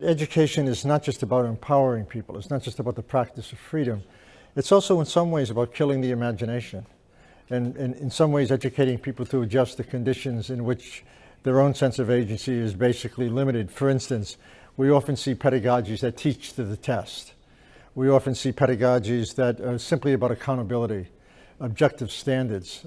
Education is not just about empowering people. It's not just about the practice of freedom. It's also in some ways about killing the imagination. And in some ways educating people to adjust the conditions in which their own sense of agency is basically limited. For instance, we often see pedagogies that teach to the test. We often see pedagogies that are simply about accountability, objective standards,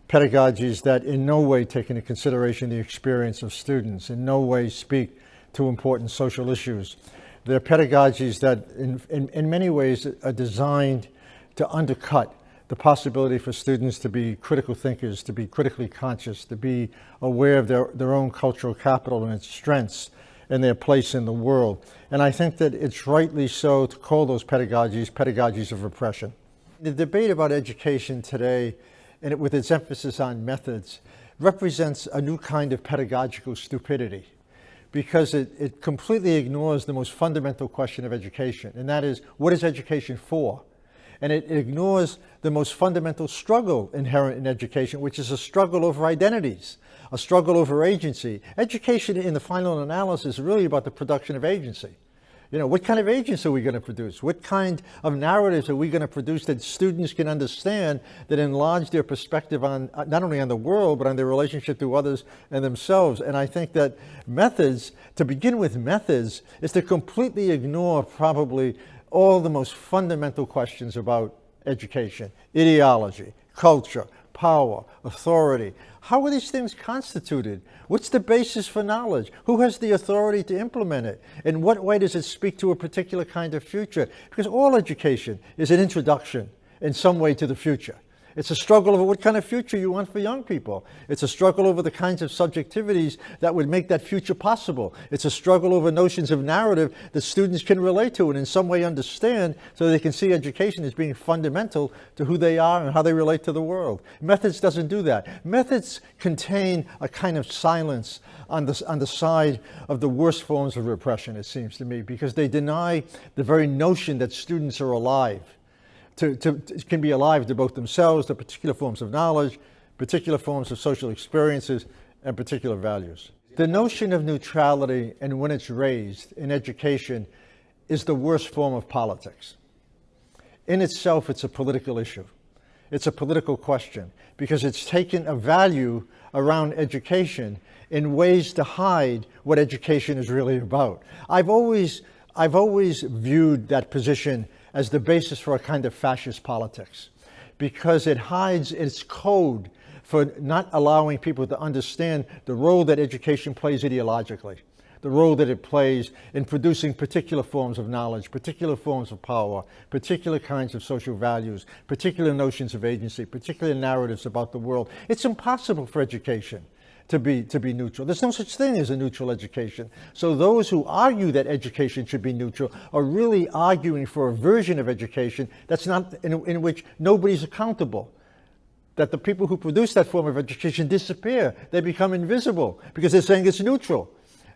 pedagogies that in no way take into consideration the experience of students, in no way speak to important social issues. They're pedagogies that in many ways are designed to undercut the possibility for students to be critical thinkers, to be critically conscious, to be aware of their own cultural capital and its strengths and their place in the world. And I think that it's rightly so to call those pedagogies of repression. The debate about education today, and with its emphasis on methods, represents a new kind of pedagogical stupidity, because it completely ignores the most fundamental question of education, and that is, what is education for? And it ignores the most fundamental struggle inherent in education, which is a struggle over identities, a struggle over agency. Education, in the final analysis, is really about the production of agency. You know, what kind of agency are we going to produce? What kind of narratives are we going to produce that students can understand, that enlarge their perspective on not only on the world, but on their relationship to others and themselves? And I think that methods, to begin with methods, is to completely ignore probably all the most fundamental questions about education: ideology, culture, power, authority. How are these things constituted? What's the basis for knowledge? Who has the authority to implement it? In what way does it speak to a particular kind of future? Because all education is an introduction in some way to the future. It's a struggle over what kind of future you want for young people. It's a struggle over the kinds of subjectivities that would make that future possible. It's a struggle over notions of narrative that students can relate to and in some way understand, so they can see education as being fundamental to who they are and how they relate to the world. Methods doesn't do that. Methods contain a kind of silence on the side of the worst forms of repression, it seems to me, because they deny the very notion that students are alive. Can be alive to both themselves, to particular forms of knowledge, particular forms of social experiences, and particular values. The notion of neutrality, and when it's raised in education, is the worst form of politics. In itself, it's a political issue. It's a political question, because it's taken a value around education in ways to hide what education is really about. I've always viewed that position as the basis for a kind of fascist politics, because it hides its code for not allowing people to understand the role that education plays ideologically, the role that it plays in producing particular forms of knowledge, particular forms of power, particular kinds of social values, particular notions of agency, particular narratives about the world. It's impossible for education to be neutral. There's no such thing as a neutral education. So those who argue that education should be neutral are really arguing for a version of education that's not, in which nobody's accountable. That the people who produce that form of education disappear. They become invisible because they're saying it's neutral.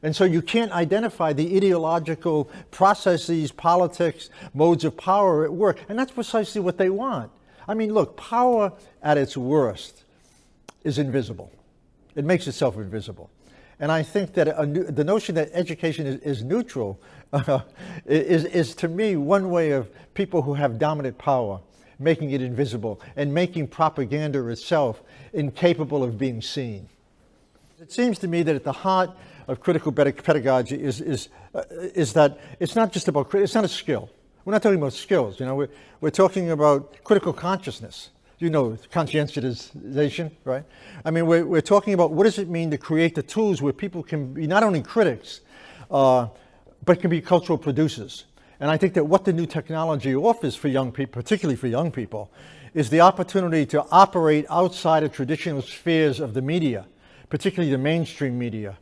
And so you can't identify the ideological processes, politics, modes of power at work. And that's precisely what they want. I mean, look, power at its worst is invisible. It makes itself invisible. And I think that the notion that education is neutral is to me one way of people who have dominant power making it invisible and making propaganda itself incapable of being seen. It seems to me that at the heart of critical pedagogy is that it's not just about, it's not a skill. We're not talking about skills, you know, we're talking about critical consciousness. You know, conscientization, right? I mean, we're talking about what does it mean to create the tools where people can be not only critics, but can be cultural producers. And I think that what the new technology offers for young people, particularly for young people, is the opportunity to operate outside of traditional spheres of the media, particularly the mainstream media,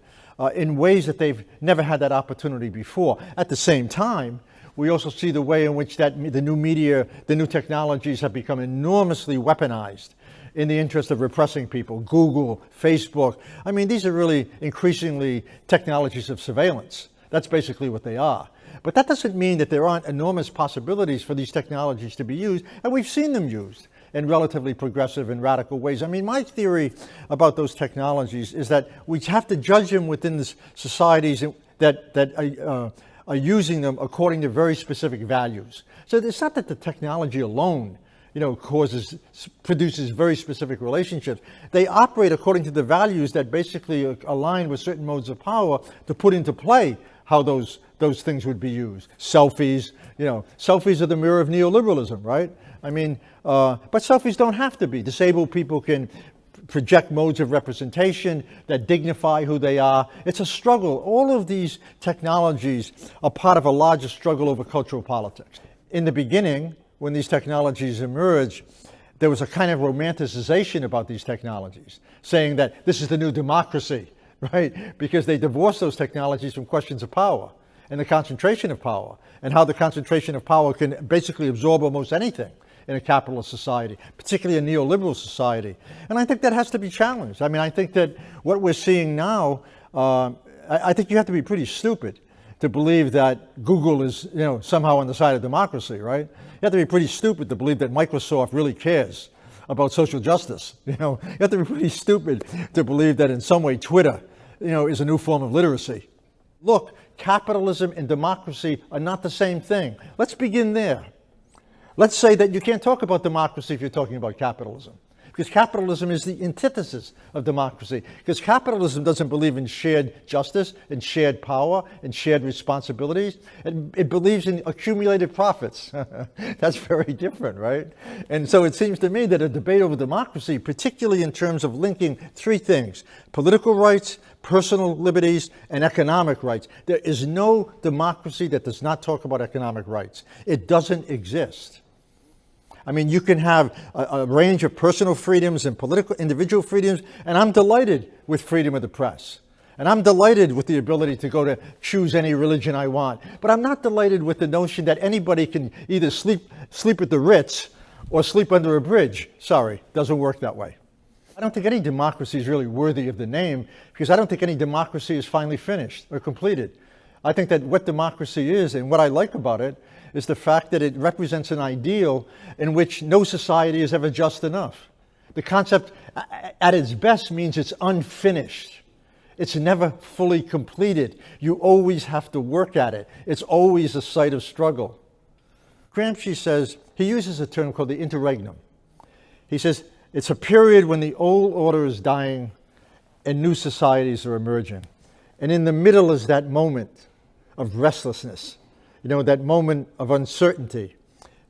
in ways that they've never had that opportunity before. At the same time, we also see the way in which the new media, the new technologies have become enormously weaponized in the interest of repressing people. Google, Facebook. I mean, these are really increasingly technologies of surveillance. That's basically what they are. But that doesn't mean that there aren't enormous possibilities for these technologies to be used, and we've seen them used in relatively progressive and radical ways. I mean, my theory about those technologies is that we have to judge them within the societies that are using them according to very specific values. So it's not that the technology alone, produces very specific relationships. They operate according to the values that basically align with certain modes of power to put into play how those things would be used. Selfies, selfies are the mirror of neoliberalism, right? I mean, but selfies don't have to be. Disabled people can project modes of representation that dignify who they are. It's a struggle. All of these technologies are part of a larger struggle over cultural politics. In the beginning, when these technologies emerged, there was a kind of romanticization about these technologies, saying that this is the new democracy, right? Because they divorced those technologies from questions of power and the concentration of power, and how the concentration of power can basically absorb almost anything in a capitalist society, particularly a neoliberal society. And I think that has to be challenged. I mean, I think that what we're seeing now, I think you have to be pretty stupid to believe that Google is, somehow on the side of democracy, right? You have to be pretty stupid to believe that Microsoft really cares about social justice. You have to be pretty stupid to believe that in some way Twitter, is a new form of literacy. Look, capitalism and democracy are not the same thing. Let's begin there. Let's say that you can't talk about democracy if you're talking about capitalism, because capitalism is the antithesis of democracy, because capitalism doesn't believe in shared justice and shared power and shared responsibilities. It believes in accumulated profits. That's very different, right? And so it seems to me that a debate over democracy, particularly in terms of linking three things: political rights, personal liberties, and economic rights. There is no democracy that does not talk about economic rights. It doesn't exist. I mean, you can have a range of personal freedoms and political individual freedoms, and I'm delighted with freedom of the press. And I'm delighted with the ability to go to choose any religion I want. But I'm not delighted with the notion that anybody can either sleep at the Ritz or sleep under a bridge. Sorry, doesn't work that way. I don't think any democracy is really worthy of the name, because I don't think any democracy is finally finished or completed. I think that what democracy is, and what I like about it, is the fact that it represents an ideal in which no society is ever just enough. The concept at its best means it's unfinished. It's never fully completed. You always have to work at it. It's always a site of struggle. Gramsci says, he uses a term called the interregnum. He says, it's a period when the old order is dying and new societies are emerging. And in the middle is that moment of restlessness, that moment of uncertainty.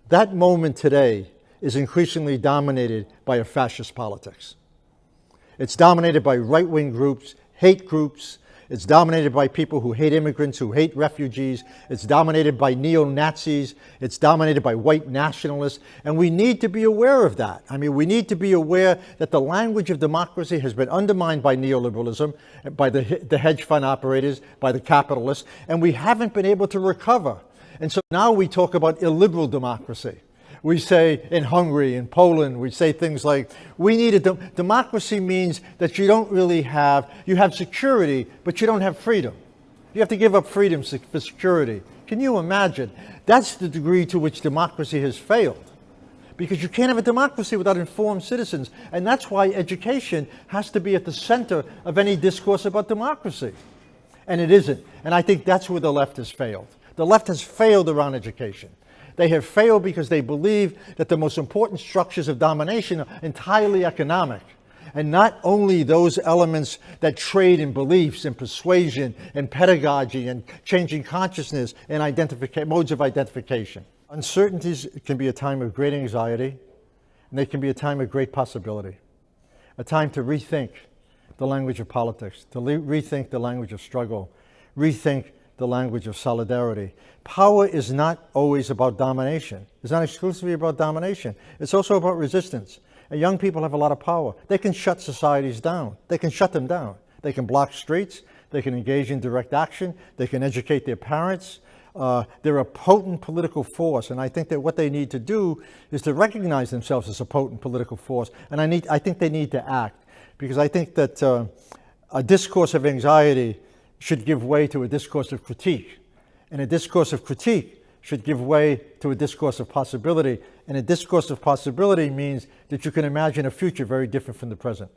That moment today is increasingly dominated by a fascist politics. It's dominated by right-wing groups, hate groups. It's dominated by people who hate immigrants, who hate refugees. It's dominated by neo-Nazis. It's dominated by white nationalists. And we need to be aware of that. I mean, we need to be aware that the language of democracy has been undermined by neoliberalism, by the hedge fund operators, by the capitalists, and we haven't been able to recover. And so now we talk about illiberal democracy. We say in Hungary, in Poland, we say things like, we need a democracy means that you have security, but you don't have freedom. You have to give up freedom for security. Can you imagine? That's the degree to which democracy has failed. Because you can't have a democracy without informed citizens. And that's why education has to be at the center of any discourse about democracy. And it isn't. And I think that's where the left has failed. The left has failed around education. They have failed because they believe that the most important structures of domination are entirely economic, and not only those elements that trade in beliefs and persuasion and pedagogy and changing consciousness and modes of identification. Uncertainties can be a time of great anxiety, and they can be a time of great possibility, a time to rethink the language of politics, to rethink the language of struggle, rethink the language of solidarity. Power is not always about domination. It's not exclusively about domination. It's also about resistance. And young people have a lot of power. They can shut societies down. They can shut them down. They can block streets. They can engage in direct action. They can educate their parents. They're a potent political force. And I think that what they need to do is to recognize themselves as a potent political force. And I think they need to act. Because I think that a discourse of anxiety should give way to a discourse of critique. And a discourse of critique should give way to a discourse of possibility. And a discourse of possibility means that you can imagine a future very different from the present.